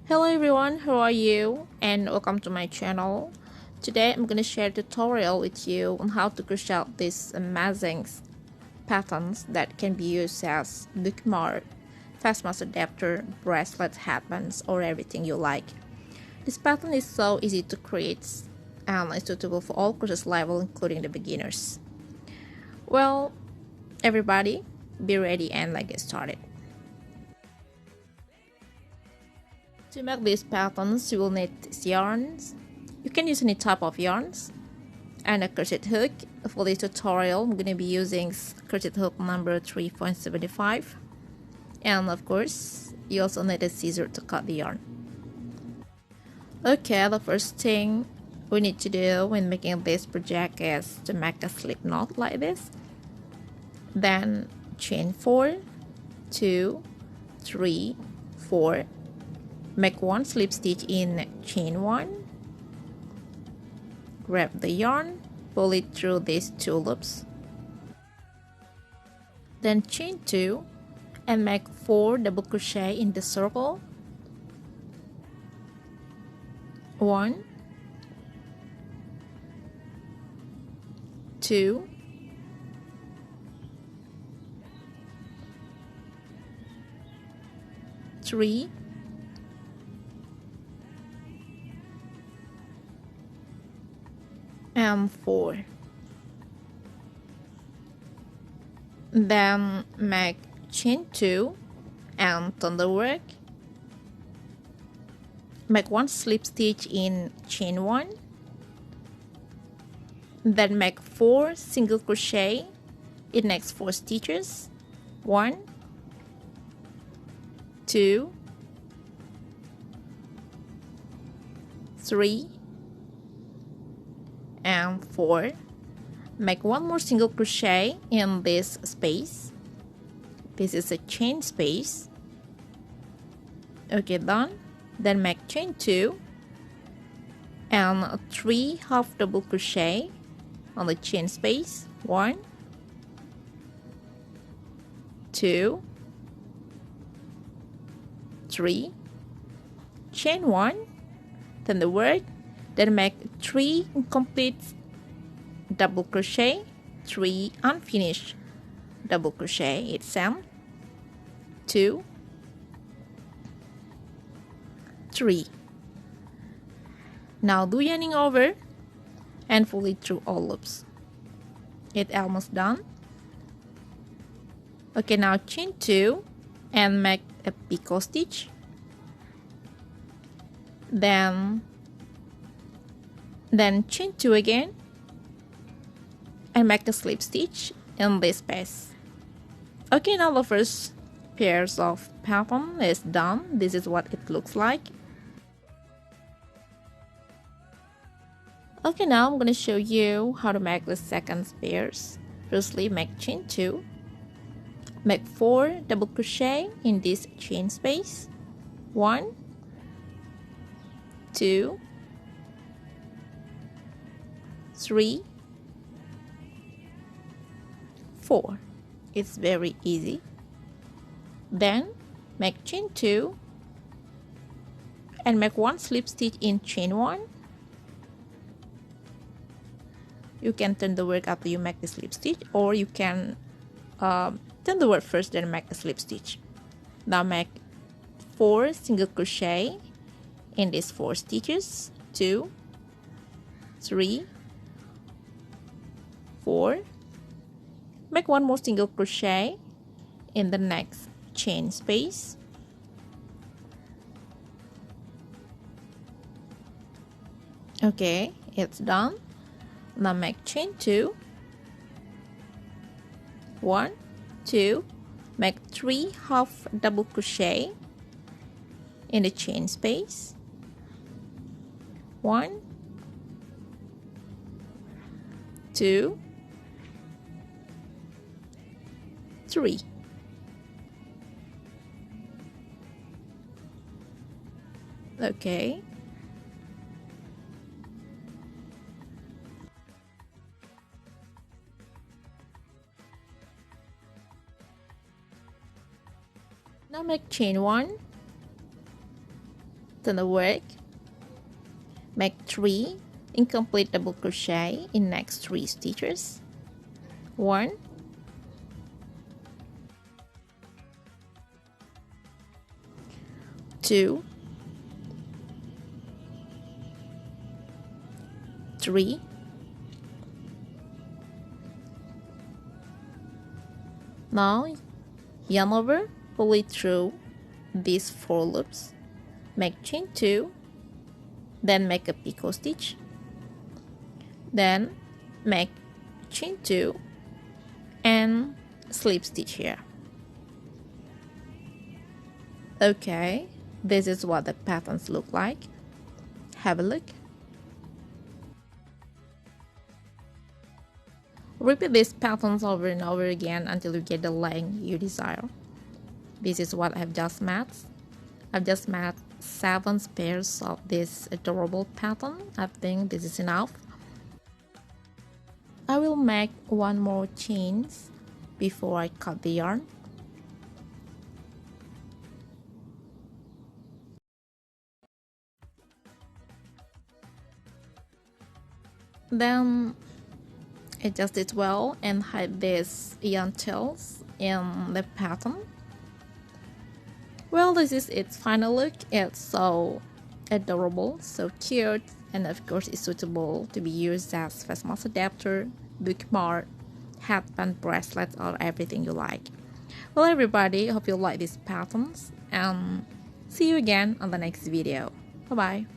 Hello everyone, how are you? And welcome to my channel. Today I'm going to share a tutorial with you on how to crochet out these amazing patterns that can be used as bookmark, fast mask adapter, bracelet, headbands, or everything you like. This pattern is so easy to create and is suitable for all crochet level, including the beginners. Well, everybody, be ready and let's get started. To make these patterns, you will need these yarns. You can use any type of yarns and a crochet hook. For this tutorial, I'm going to be using crochet hook number 3.75, and of course, you also need a scissor to cut the yarn. Okay, the first thing we need to do when making this project is to make a slip knot like this. Then chain 4, 2, 3, 4. Make one slip stitch in chain 1, grab the yarn, pull it through these 2 loops, then chain 2 and make 4 double crochet in the circle. 1, 2, 3, and 4. Then make chain 2 and turn the work. Make one slip stitch in chain 1. Then make 4 single crochet in next 4 stitches. 1, 2, 3, and 4. Make one more single crochet in this space. This is a chain space. Okay, done. Then make chain 2 and 3 half double crochet on the chain space. 1, 2, 3, chain 1, turn the work. Then make 3 complete double crochet, 3 unfinished double crochet itself, 2, 3. Now do yarning over and pull it through all loops. It's almost done. Okay, now chain 2 and make a picot stitch. Then chain 2 again and make a slip stitch in this space. Okay, now the first pairs of pattern is done. This is what it looks like. Okay, now I'm going to show you how to make the second pairs. Firstly, make chain 2, make 4 double crochet in this chain space. 1, 2, 3, 4. It's very easy. Then make chain 2 and make one slip stitch in chain 1. You can turn the work after you make the slip stitch, or you can turn the work first then make a slip stitch. Now make 4 single crochet in these 4 stitches. 2, 3, 4. Make one more single crochet in the next chain space. Okay, it's done. Now make chain 2, 1, 2, make 3 half double crochet in the chain space. 1, 2, 3. Okay. Now make chain 1, turn the work, make 3 incomplete double crochet in next 3 stitches. 1, 2, 3, now yarn over, pull it through these 4 loops, make chain 2, then make a picot stitch, then make chain 2 and slip stitch here. Okay, this is what the patterns look like. Have a look. Repeat these patterns over and over again until you get the length you desire. This is what I've just made. I've just made 7 pairs of this adorable pattern. I think this is enough. I will make 1 more chain before I cut the yarn. Then adjust it well and hide these yarn tails in the pattern. Well, this is its final look. It's so adorable, so cute, and of course it's suitable to be used as face mask adapter, bookmark, headband, bracelets, or everything you like. Well everybody, hope you like these patterns and see you again on the next video. Bye bye.